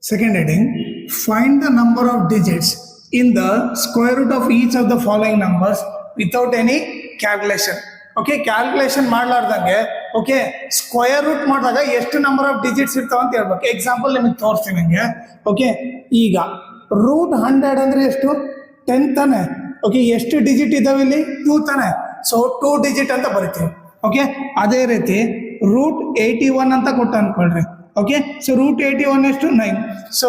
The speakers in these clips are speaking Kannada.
Second heading, find the number of digits in the square root of each of the following numbers without any calculation. Okay, calculation ಮಾಡ್ಲಾರ್ದಂಗೆ ಓಕೆ ಸ್ಕ್ವೇರ್ ರೂಟ್ ಮಾಡಿದಾಗ ಎಷ್ಟು ನಂಬರ್ ಆಫ್ ಡಿಜಿಟ್ಸ್ ಇರ್ತಾವ ಅಂತ ಹೇಳ್ಬೇಕು. ಎಕ್ಸಾಂಪಲ್ ನಿಮಗೆ ತೋರಿಸ್ತೀನಿ ನನಗೆ. ಓಕೆ, ಈಗ ರೂಟ್ 100 ಅಂದ್ರೆ ಎಷ್ಟು? 10 ತಾನೆ. ಓಕೆ, ಎಷ್ಟು ಡಿಜಿಟ್ ಇದಾವೆ ಇಲ್ಲಿ? 2 ತಾನೆ. ಸೊ 2 ಡಿಜಿಟ್ ಅಂತ ಬರಿತೀವಿ. ಓಕೆ, ಅದೇ ರೀತಿ ರೂಟ್ 81 ಅಂತ ಕೊಟ್ಟು ಅನ್ಕೊಳ್ರಿ. ಓಕೆ, ಸೊ ರೂಟ್ 81 ಎಷ್ಟು? 9. ಸೊ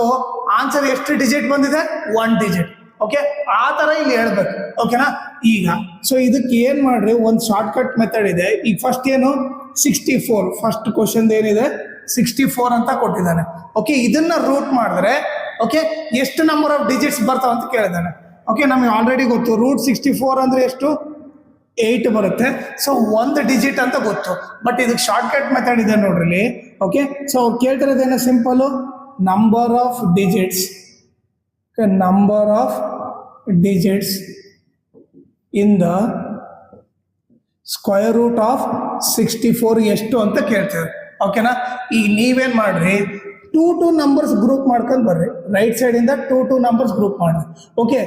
ಆನ್ಸರ್ ಎಷ್ಟು ಡಿಜಿಟ್ ಬಂದಿದೆ? 1 ಡಿಜಿಟ್. ಓಕೆ, ಆ ತರ ಇಲ್ಲಿ ಹೇಳ್ಬೇಕು. ಓಕೆನಾ? ಈಗ ಸೊ ಇದಕ್ಕೆ ಏನ್ ಮಾಡ್ರಿ, ಒಂದು ಶಾರ್ಟ್ ಕಟ್ ಮೆಥಡ್ ಇದೆ. ಈಗ ಫಸ್ಟ್ ಏನು 64, ಫಸ್ಟ್ ಕ್ವಶನ್ ಏನಿದೆ 64 ಅಂತ ಕೊಟ್ಟಿದ್ದಾನೆ. ಓಕೆ, ಇದನ್ನ ರೂಟ್ ಮಾಡಿದ್ರೆ ಓಕೆ ಎಷ್ಟು ನಂಬರ್ ಆಫ್ ಡಿಜಿಟ್ಸ್ ಬರ್ತಾವ ಅಂತ ಕೇಳಿದ್ದಾನೆ. ಓಕೆ, ನಮಗೆ ಆಲ್ರೆಡಿ ಗೊತ್ತು ರೂಟ್ 64 ಅಂದ್ರೆ ಎಷ್ಟು? 8 ಬರುತ್ತೆ. ಸೊ 1 ಡಿಜಿಟ್ ಅಂತ ಗೊತ್ತು. ಬಟ್ ಇದಕ್ಕೆ ಶಾರ್ಟ್ ಕಟ್ ಮೆಥಡ್ ಇದೆ ನೋಡ್ರಿ. ಓಕೆ, ಸೊ ಅವ್ರು ಕೇಳ್ತಿರೋದೇನೋ simple, number of digits, number of digits in the square root of 64 ಎಷ್ಟು ಅಂತ ಕೇಳ್ತೇವೆ. ಓಕೆನಾ? ಈಗ ನೀವೇನ್ ಮಾಡ್ರಿ, 2 ನಂಬರ್ಸ್ ಗ್ರೂಪ್ ಮಾಡ್ಕೊಂಡು ಬರ್ರಿ. ರೈಟ್ ಸೈಡ್ ಇಂದ 2 ನಂಬರ್ಸ್ ಗ್ರೂಪ್ ಮಾಡ್ರಿ. ಓಕೆ,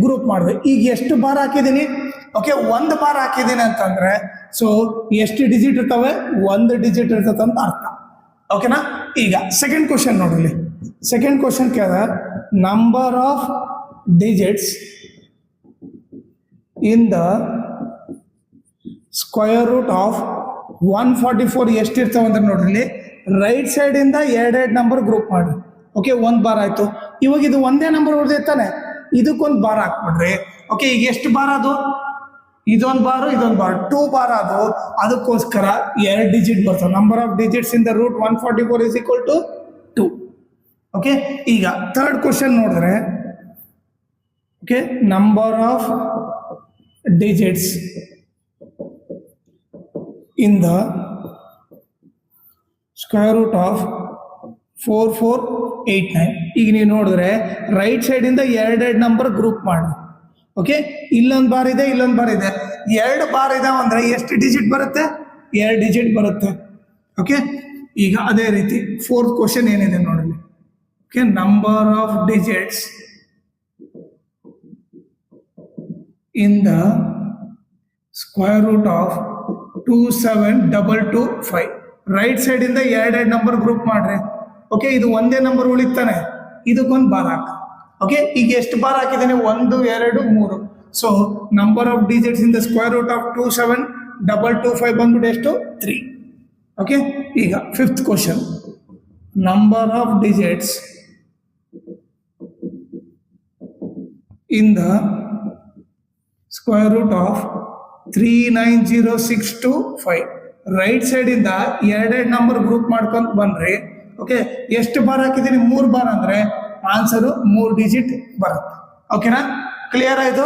ಗ್ರೂಪ್ ಮಾಡಿದೆ. ಈಗ ಎಷ್ಟು ಬಾರ್ ಹಾಕಿದ್ದೀನಿ? ಓಕೆ, 1 ಬಾರ್ ಹಾಕಿದ್ದೀನಿ ಅಂತಂದ್ರೆ ಸೊ ಎಷ್ಟು ಡಿಜಿಟ್ ಇರ್ತವೆ? 1 ಡಿಜಿಟ್ ಇರ್ತದೆ ಅಂತ ಅರ್ಥ. ಓಕೆನಾ? ಈಗ ಸೆಕೆಂಡ್ ಕ್ವಶನ್ ನೋಡ್ರಿ. ಸೆಕೆಂಡ್ ಕ್ವಶನ್ ಕೇಳ, number of digits in the square root of 144 ಎಷ್ಟಿರ್ತಾವ ಅಂದ್ರೆ ನೋಡ್ರಿ, ರೈಟ್ ಸೈಡ್ ಇಂದ 2 ನಂಬರ್ ಗ್ರೂಪ್ ಮಾಡಿ. ಓಕೆ, 1 ಬಾರ್ ಆಯ್ತು. ಇವಾಗ ಇದು ಒಂದೇ ನಂಬರ್ ಉಳಿದಿರ್ತಾನೆ, ಇದಕ್ಕೊಂದು ಬಾರ್ ಹಾಕ್ಬಿಡ್ರಿ. ಓಕೆ, ಈಗ ಎಷ್ಟು ಬಾರ್ ಅದು? ಇದೊಂದು ಬಾರು, ಇದೊಂದು ಬಾರ್, 2 ಬಾರ್ ಅದು. ಅದಕ್ಕೋಸ್ಕರ 2 ಡಿಜಿಟ್ ಬರ್ತವೆ. Number of digits in the root 144 is equal to 2. Okay, ಈಗ ಥರ್ಡ್ ಕ್ವಶನ್ ನೋಡಿದ್ರೆ okay, number of digits in the square root of 4489. ಈಗ ನೀವು ನೋಡಿದ್ರೆ ರೈಟ್ ಸೈಡ್ ಇಂದ 2 ನಂಬರ್ ಗ್ರೂಪ್ ಮಾಡಿ. ಓಕೆ, ಇಲ್ಲೊಂದು ಬಾರ್ ಇದೆ, ಇಲ್ಲೊಂದು ಬಾರ್ ಇದೆ. 2 ಬಾರ್ ಇದಾವೆ ಅಂದ್ರೆ ಎಷ್ಟು ಡಿಜಿಟ್ ಬರುತ್ತೆ? 2 ಡಿಜಿಟ್ ಬರುತ್ತೆ. ಓಕೆ, ಈಗ ಅದೇ ರೀತಿ ಫೋರ್ತ್ ಕ್ವಶನ್ ಏನಿದೆ ನೋಡ್ರಿ. Okay, number of digits in the square root of 27225. Right side ಇಂದ 2 ನಂಬರ್ ಗ್ರೂಪ್ ಮಾಡ್ರಿ. ಓಕೆ, ಇದು ಒಂದೇ ನಂಬರ್ ಉಳಿತಾನೆ, ಇದಕ್ಕೊಂದು ಬಾರ್ ಹಾಕ. ಓಕೆ, ಈಗ ಎಷ್ಟು ಬಾರ್ ಹಾಕಿದ್ದೇನೆ? 1 2 3. So number of digits in the square root of 27225 ಬಂದ್ಬಿಟ್ಟು ಎಷ್ಟು? 3. ಓಕೆ, ಈಗ fifth question, number of digits in the square root of 39065. Right side ಇಂದ 2 ನಂಬರ್ ಗ್ರೂಪ್ ಮಾಡ್ಕೊಂಡು ಬನ್ರಿ. ಓಕೆ, ಎಷ್ಟು ಬಾರ್ ಹಾಕಿದ್ದೀನಿ? 3 ಬಾರ್ ಅಂದ್ರೆ ಆನ್ಸರು 3 ಡಿಜಿಟ್ ಬರುತ್ತೆ. ಓಕೆನಾ? ಕ್ಲಿಯರ್ ಆಯ್ತು?